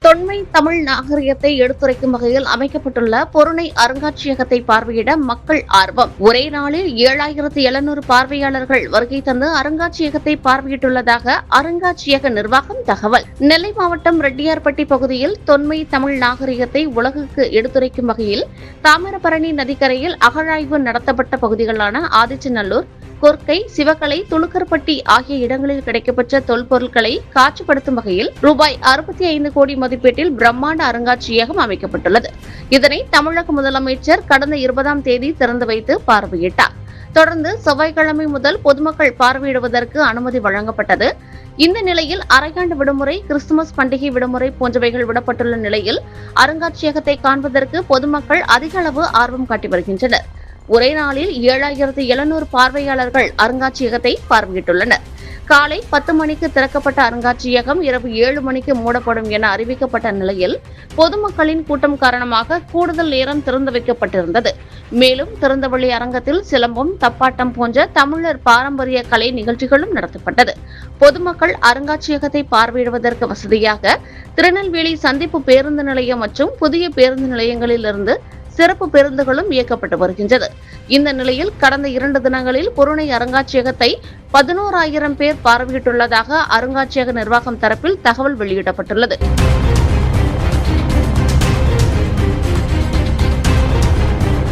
தொன்மை தமிழ் நாகரிகத்தை எடுத்துரைக்கும் வகையில் அமைக்கப்பட்டுள்ள பொருணை அருங்காட்சியகத்தை பார்வையிட மக்கள் ஆர்வம். ஒரே நாளில் 7700 பார்வையாளர்கள் வருகை தந்து அருங்காட்சியகத்தை பார்வையிட்டுள்ளதாக அருங்காட்சியக நிர்வாகம் தகவல். நெல்லை மாவட்டம் ரெட்டியார்பட்டி பகுதியில் தொன்மை தமிழ் நாகரிகத்தை உலகுக்கு எடுத்துரைக்கும் வகையில் தாமிரபரணி நதிக்கரையில் அகழாய்வு நடத்தப்பட்ட பகுதிகளான ஆதிச்சநல்லூர், கொர்க்கை, சிவகலை, துளுக்கர்பட்டி ஆகிய இடங்களில் கிடைக்கப்பெற்ற தொல்பொருட்களை காட்சிப்படுத்தும் வகையில் ரூபாய் 65 கோடி மதிப்பீட்டில் பிரம்மாண்ட அருங்காட்சியகம் அமைக்கப்பட்டுள்ளது. இதனை தமிழக முதலமைச்சர் கடந்த 20ஆம் தேதி திறந்து வைத்து பார்வையிட்டார். தொடர்ந்து செவ்வாய்க்கிழமை முதல் பொதுமக்கள் பார்வையிடுவதற்கு அனுமதி வழங்கப்பட்டது. இந்த நிலையில் அரையாண்டு விடுமுறை, கிறிஸ்துமஸ் பண்டிகை விடுமுறை போன்றவைகள் விடப்பட்டுள்ள நிலையில் அருங்காட்சியகத்தை காண்பதற்கு பொதுமக்கள் அதிக அளவு ஆர்வம் காட்டி வருகின்றனர். ஒரே நாளில் 7700 பார்வையாளர்கள் அருங்காட்சியகத்தை பார்வையிட்டுள்ளனர். காலை 10 மணிக்கு திறக்கப்பட்ட அருங்காட்சியகம் இரவு 7 மணிக்கு மூடப்படும் என அறிவிக்கப்பட்ட நிலையில் பொதுமக்களின் கூட்டம் காரணமாக கூடுதல் நேரம் திறந்து வைக்கப்பட்டிருந்தது. மேலும் திறந்தவெளி அரங்கத்தில் சிலம்பம், தப்பாட்டம் போன்ற தமிழர் பாரம்பரிய கலை நிகழ்ச்சிகளும் நடத்தப்பட்டது. பொதுமக்கள் அருங்காட்சியகத்தை பார்வையிடுவதற்கு வசதியாக திருநெல்வேலி சந்திப்பு பேருந்து நிலையம் மற்றும் புதிய பேருந்து நிலையங்களில் இருந்து சிறப்பு பேருந்துகளும் இயக்கப்பட்டு வருகின்றது. இந்த நிலையில் கடந்த 2 தினங்களில் பொருணை அருங்காட்சியகத்தை 11,000 பேர் பார்வையிட்டுள்ளதாக அருங்காட்சியக நிர்வாகம் தரப்பில் தகவல் வெளியிடப்பட்டுள்ளது.